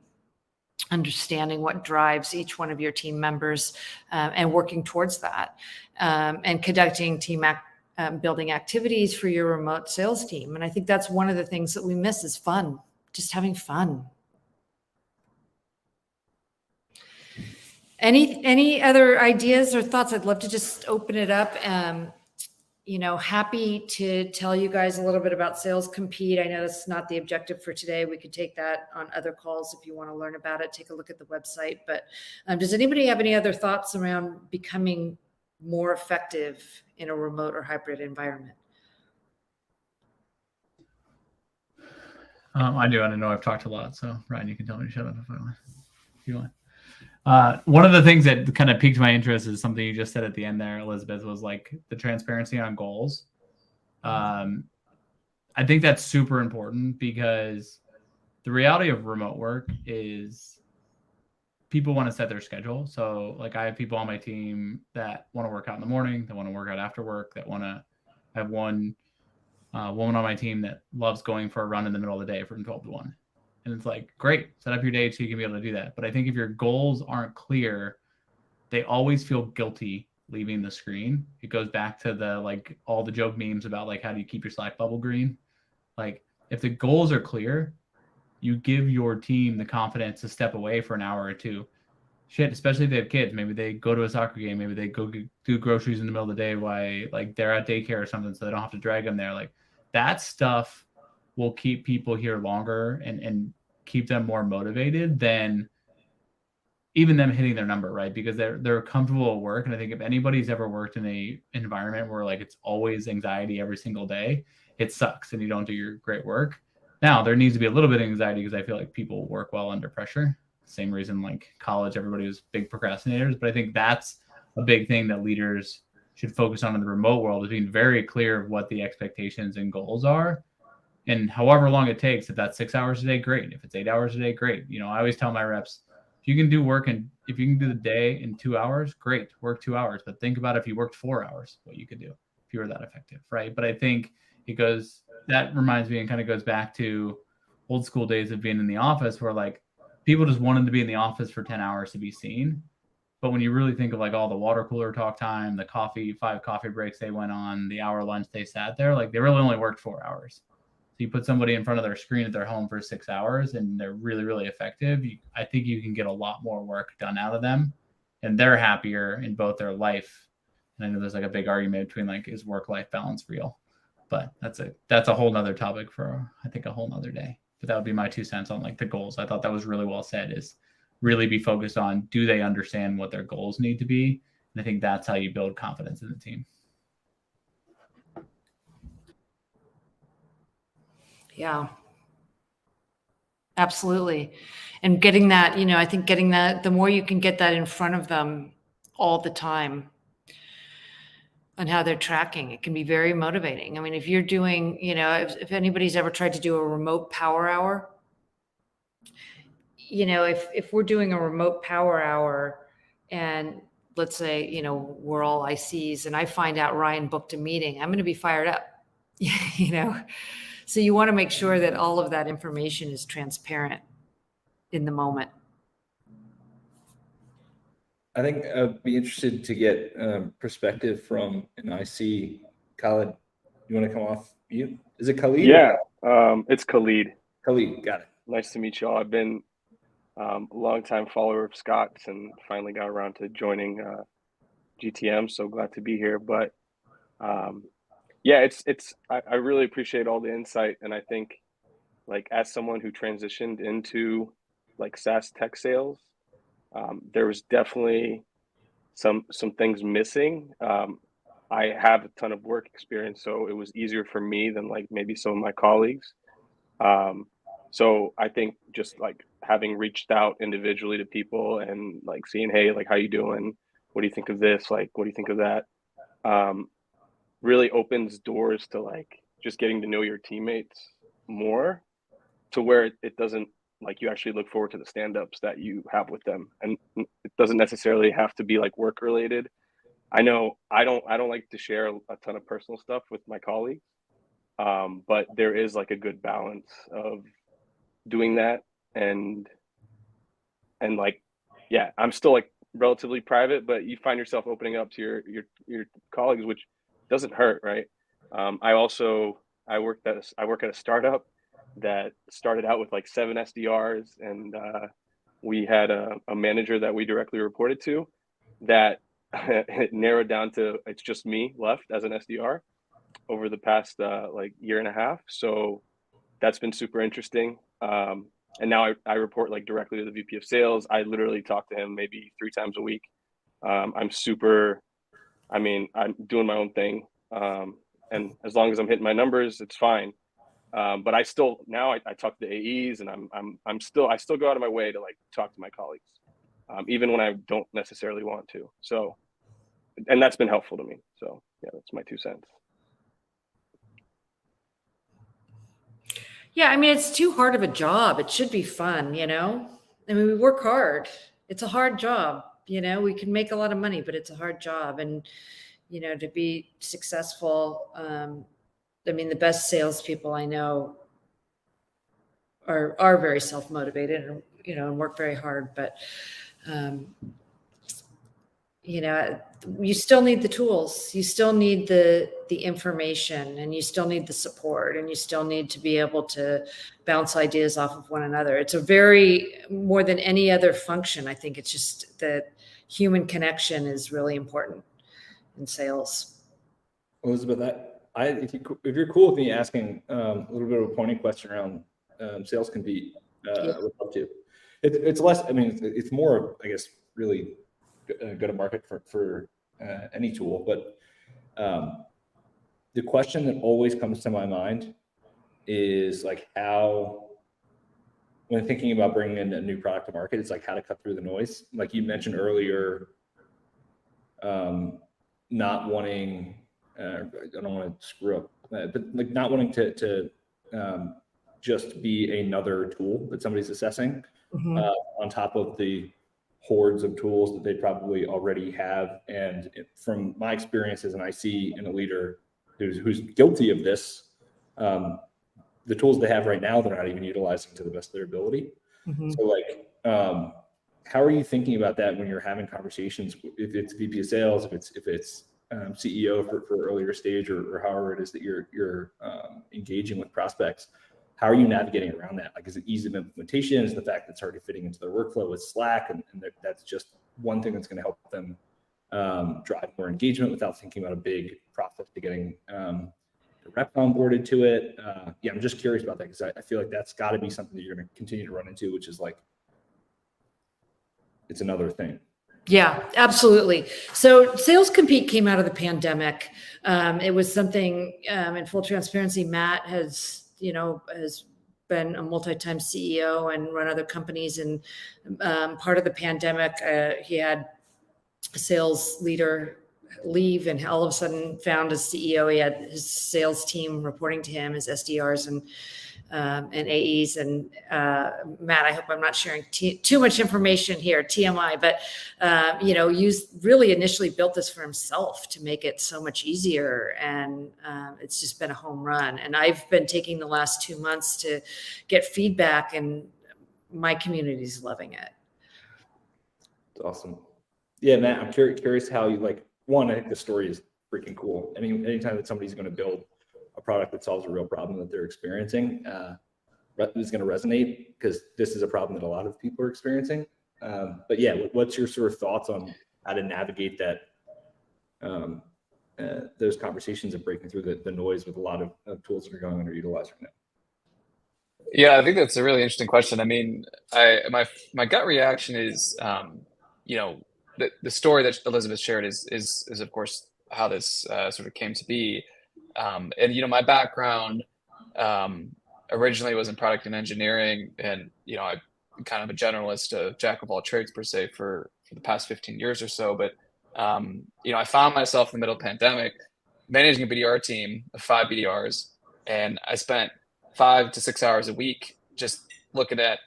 understanding what drives each one of your team members and working towards that, and conducting team building activities for your remote sales team. And I think that's one of the things that we miss is fun, just having fun. Any other ideas or thoughts? I'd love to just open it up. happy to tell you guys a little bit about Sales Compete. I know that's not the objective for today. We could take that on other calls if you want to learn about it. Take a look at the website. But does anybody have any other thoughts around becoming more effective in a remote or hybrid environment? I do. I know I've talked a lot, so Ryan, you can tell me to shut up if you want. One of the things that kind of piqued my interest is something you just said at the end there, Elizabeth, was like the transparency on goals. I think that's super important because the reality of remote work is people want to set their schedule. So like I have people on my team that want to work out in the morning, that want to work out after work, that want to have one woman on my team that loves going for a run in the middle of the day from 12 to 1. And it's like, great, set up your day so you can be able to do that. But I think if your goals aren't clear, they always feel guilty leaving the screen. It goes back to the, like, all the joke memes about like, how do you keep your Slack bubble green? Like, if the goals are clear, you give your team the confidence to step away for an hour or two. Shit, especially if they have kids. Maybe they go to a soccer game. Maybe they go do groceries in the middle of the day while like they're at daycare or something, so they don't have to drag them there. Like that stuff will keep people here longer and keep them more motivated than even them hitting their number, right? Because they're comfortable at work. And I think if anybody's ever worked in a environment where like it's always anxiety every single day, it sucks and you don't do your great work. Now there needs to be a little bit of anxiety because I feel like people work well under pressure. Same reason like college, everybody was big procrastinators. But I think that's a big thing that leaders should focus on in the remote world, is being very clear of what the expectations and goals are. And however long it takes, if that's 6 hours a day, great. If it's 8 hours a day, great. I always tell my reps, if you can do work and if you can do the day in 2 hours, great, work 2 hours. But think about if you worked 4 hours, what you could do if you were that effective, right? But I think that reminds me and kind of goes back to old school days of being in the office where like people just wanted to be in the office for 10 hours to be seen. But when you really think of like all the water cooler talk time, the 5 coffee breaks they went on, the hour lunch they sat there, like they really only worked 4 hours. So you put somebody in front of their screen at their home for 6 hours and they're really, really effective. I think you can get a lot more work done out of them and they're happier in both their life. And I know there's like a big argument between like, is work-life balance real? But that's a whole nother topic for, I think, a whole nother day. But that would be my 2 cents on like the goals. I thought that was really well said, is really be focused on, do they understand what their goals need to be? And I think that's how you build confidence in the team. Yeah, absolutely. And getting that, I think getting that, the more you can get that in front of them all the time on how they're tracking, it can be very motivating. I mean, if you're doing, if anybody's ever tried to do a remote power hour, if we're doing a remote power hour and let's say, we're all ICs and I find out Ryan booked a meeting, I'm going to be fired up, So you want to make sure that all of that information is transparent in the moment. I think I'd be interested to get perspective from an IC. Khalid, you want to come off mute? Is it Khalid? Yeah, it's Khalid. Khalid, got it. Nice to meet you all. I've been a longtime follower of Scott's and finally got around to joining GTM. So glad to be here. But yeah, I really appreciate all the insight. And I think like as someone who transitioned into like SaaS tech sales, there was definitely some things missing. I have a ton of work experience, so it was easier for me than like maybe some of my colleagues. So I think just like having reached out individually to people and like seeing, hey, like how you doing? What do you think of this? Like, what do you think of that? Really opens doors to like just getting to know your teammates more, to where it doesn't, like, you actually look forward to the stand-ups that you have with them, and it doesn't necessarily have to be like work related. I know I don't like to share a ton of personal stuff with my colleagues, but there is like a good balance of doing that and like, yeah, I'm still like relatively private, but you find yourself opening up to your colleagues, which doesn't hurt, right? I work at a startup that started out with like 7 SDRs, and we had a manager that we directly reported to that it narrowed down to it's just me left as an SDR. over the past like year and a half. So that's been super interesting. And now I report like directly to the VP of sales. I literally talk to him maybe 3 times a week. I'm doing my own thing. And as long as I'm hitting my numbers, it's fine. But I still, now I talk to the AEs, and I still go out of my way to like talk to my colleagues, even when I don't necessarily want to. So, and that's been helpful to me. So yeah, that's my 2 cents. Yeah, I mean, it's too hard of a job. It should be fun, you know? I mean, we work hard. It's a hard job, you know? We can make a lot of money, but it's a hard job. And, you know, to be successful, I mean, the best salespeople I know are very self-motivated and, you know, and work very hard. But, you know, you still need the tools, you still need the information, and you still need the support, and you still need to be able to bounce ideas off of one another. It's a very, more than any other function, I think it's just that human connection is really important in sales. Elizabeth, if you're cool with me asking a little bit of a pointing question around sales compete, Yeah. I would love to. It's less, I mean, it's more, I guess, really go to market for any tool. But the question that always comes to my mind is like how, when thinking about bringing in a new product to market, it's like how to cut through the noise. Like you mentioned earlier, not wanting, I don't want to screw up, but like not wanting to just be another tool that somebody's assessing on top of the hordes of tools that they probably already have. And from my experiences, and I see in a leader who's guilty of this, the tools they have right now, they're not even utilizing to the best of their ability. So like, how are you thinking about that when you're having conversations, if it's VP of sales, if it's CEO for earlier stage, or however it is that you're engaging with prospects? How are you navigating around that? Like, is it ease of implementation? Is the fact that it's already fitting into their workflow with Slack, and that's just one thing that's going to help them drive more engagement without thinking about a big process to getting the rep onboarded to it? Yeah, I'm just curious about that, because I feel like that's got to be something that you're going to continue to run into, which is like, it's another thing. Yeah, absolutely. So Sales Compete came out of the pandemic. It was something, in full transparency, Matt has been a multi-time CEO and run other companies. And part of the pandemic, he had a sales leader leave, and all of a sudden found as CEO, he had his sales team reporting to him, his SDRs and AEs. And Matt, I hope I'm not sharing too much information here, TMI, but really initially built this for himself to make it so much easier. And it's just been a home run. And I've been taking the last 2 months to get feedback, and my community's loving it. It's awesome. Yeah, Matt, I'm curious how you, like, one, I think the story is freaking cool. I mean, anytime that somebody's going to build a product that solves a real problem that they're experiencing, is going to resonate, because this is a problem that a lot of people are experiencing. But yeah, what's your sort of thoughts on how to navigate that, those conversations and breaking through the noise with a lot of tools that are going underutilized right now? Yeah, I think that's a really interesting question. I mean, my gut reaction is, the story that Elizabeth shared is of course how this sort of came to be. And my background originally was in product and engineering, and I'm kind of a generalist, a jack of all trades per se for the past 15 years or so. But I found myself in the middle of the pandemic managing a BDR team of 5 BDRs, and I spent 5 to 6 hours a week just looking at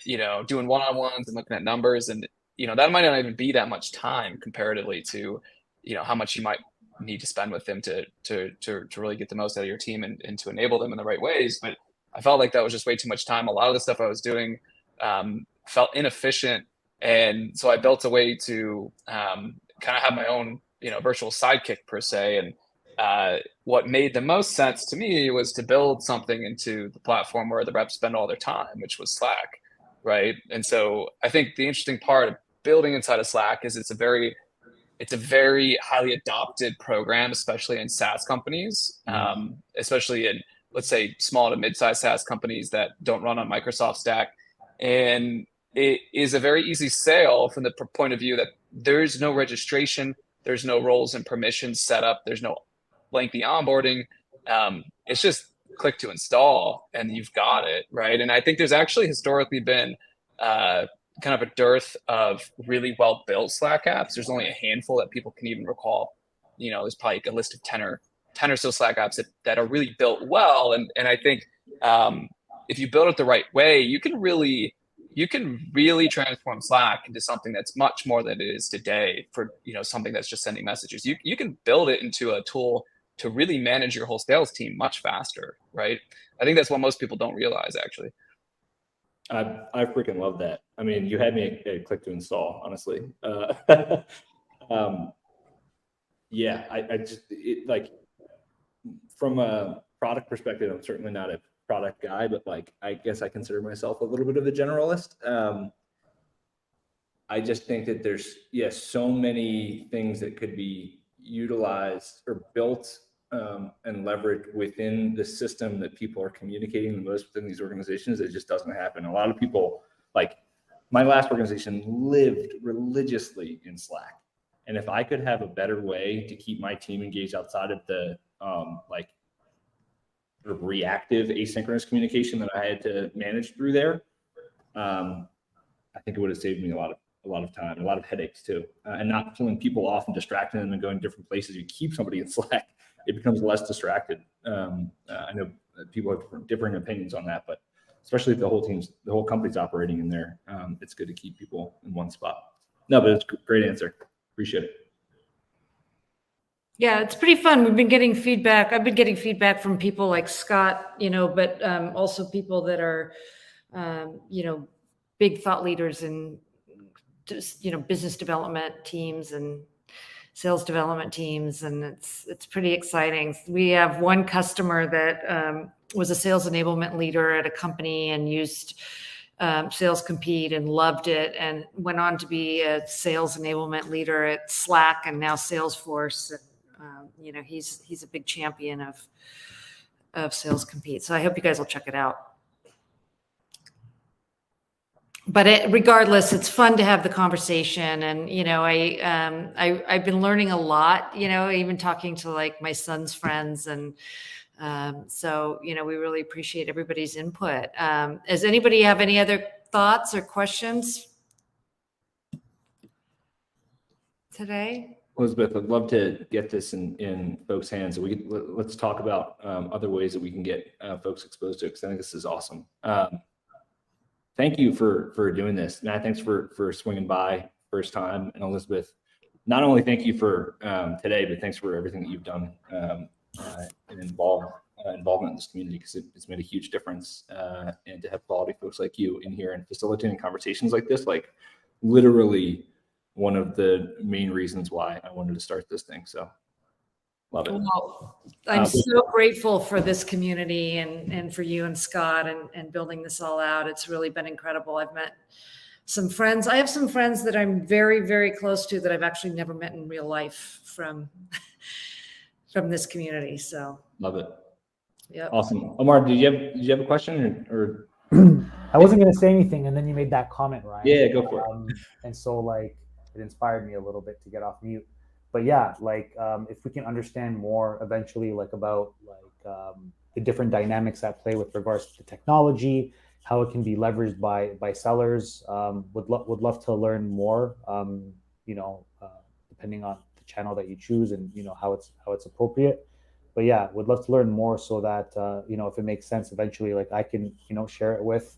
doing one-on-ones and looking at numbers, and that might not even be that much time comparatively to how much you might need to spend with them to really get the most out of your team and to enable them in the right ways. But I felt like that was just way too much time. A lot of the stuff I was doing felt inefficient, and so I built a way to kind of have my own virtual sidekick per se. And what made the most sense to me was to build something into the platform where the reps spend all their time, which was Slack, right? And so I think the interesting part of building inside of Slack is it's a very it's a very highly adopted program, especially in SaaS companies, especially in, let's say, small to mid-sized SaaS companies that don't run on Microsoft stack. And it is a very easy sale from the point of view that there's no registration, there's no roles and permissions set up, there's no lengthy onboarding. It's just click to install and you've got it, right? And I think there's actually historically been kind of a dearth of really well-built Slack apps. There's only a handful that people can even recall. You know, there's probably like a list of 10 or so Slack apps that are really built well. And I think if you build it the right way, you can really transform Slack into something that's much more than it is today for, you know, something that's just sending messages. You can build it into a tool to really manage your whole sales team much faster, right? I think that's what most people don't realize, actually. I freaking love that. I mean, you had me at click to install, honestly. Yeah, I just like from a product perspective, I'm certainly not a product guy, but like I guess I consider myself a little bit of a generalist. I just think that there's so many things that could be utilized or built and leveraged within the system that people are communicating the most within these organizations. It just doesn't happen. A lot of people, like my last organization, lived religiously in Slack. And if I could have a better way to keep my team engaged outside of the like sort of reactive asynchronous communication that I had to manage through there, I think it would have saved me a lot of time, a lot of headaches too, and not pulling people off and distracting them and going different places. You keep somebody in Slack, it becomes less distracted. I know people have differing opinions on that, but especially if the whole company's operating in there, it's good to keep people in one spot. No, but it's a great answer. Appreciate it. Yeah, it's pretty fun. We've been getting feedback. I've been getting feedback from people like Scott, you know, but also people that are, you know, big thought leaders in just, you know, business development teams and sales development teams. And it's pretty exciting. We have one customer that was a sales enablement leader at a company and used Sales Compete and loved it, and went on to be a sales enablement leader at Slack and now Salesforce. You know, he's a big champion of Sales Compete. So I hope you guys will check it out. But regardless, it's fun to have the conversation. And, you know, I've been learning a lot, you know, even talking to like my son's friends. And so, you know, we really appreciate everybody's input. Does anybody have any other thoughts or questions today? Elizabeth, I'd love to get this in folks' hands. Let's talk about other ways that we can get folks exposed to it, because I think this is awesome. Thank you for doing this. Matt, thanks for swinging by first time. And Elizabeth, not only thank you for today, but thanks for everything that you've done and involvement in this community, because it's made a huge difference. And to have quality folks like you in here and facilitating conversations like this, like literally one of the main reasons why I wanted to start this thing. So love it. Well, I'm so grateful for this community and for you and Scott and building this all out. It's really been incredible. I've met some friends. I have some friends that I'm very, very close to that I've actually never met in real life from this community. So love it. Yeah. Awesome. Omar, did you have a question or? I wasn't going to say anything, and then you made that comment, Ryan. Yeah, go for it. And so like it inspired me a little bit to get off mute. But yeah, like if we can understand more eventually, like about like the different dynamics at play with regards to technology, how it can be leveraged by sellers, would love to learn more. You know, depending on the channel that you choose and you know how it's appropriate. But yeah, would love to learn more so that you know, if it makes sense, eventually, like I can, you know, share it with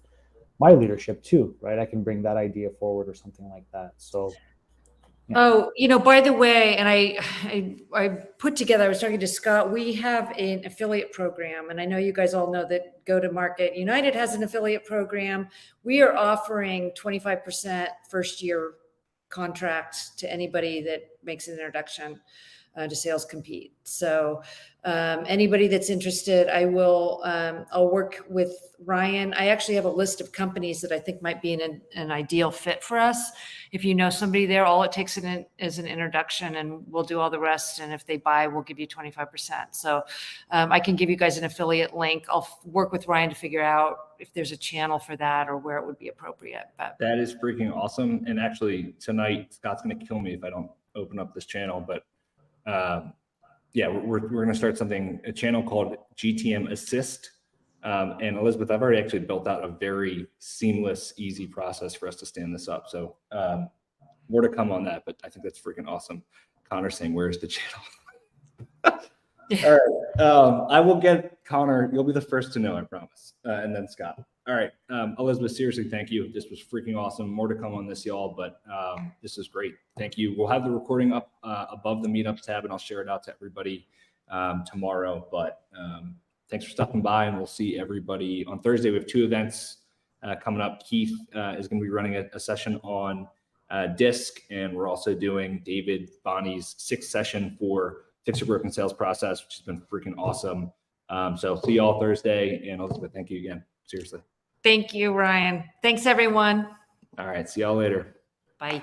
my leadership too, right? I can bring that idea forward or something like that. So. Yeah. Oh, you know, by the way, and I put together, I was talking to Scott, we have an affiliate program, and I know you guys all know that Go-to-Market United has an affiliate program. We are offering 25% first year contract to anybody that makes an introduction. to Sales Compete. So anybody that's interested, I'll work with Ryan. I actually have a list of companies that I think might be an ideal fit for us. If you know somebody there, all it takes is an introduction, and we'll do all the rest. And if they buy, we'll give you 25%. So I can give you guys an affiliate link. I'll work with Ryan to figure out if there's a channel for that or where it would be appropriate. But that is freaking awesome. And actually tonight, Scott's going to kill me if I don't open up this channel, but yeah, we're going to start a channel called GTM Assist. And Elizabeth, I've already actually built out a very seamless, easy process for us to stand this up. So more to come on that, but I think that's freaking awesome. Connor saying, where's the channel? All right. I will get Connor. You'll be the first to know, I promise. And then Scott. All right. Elizabeth, seriously, thank you. This was freaking awesome. More to come on this, y'all, but this is great. Thank you. We'll have the recording up above the meetups tab, and I'll share it out to everybody tomorrow. But thanks for stopping by, and we'll see everybody on Thursday. We have 2 events coming up. Keith is going to be running a session on DISC, and we're also doing David Bonnie's 6th session for Fix Your Broken Sales Process, which has been freaking awesome. So see you all Thursday. And Elizabeth, thank you again. Seriously. thank you, Ryan. Thanks, everyone. All right. See y'all later. Bye.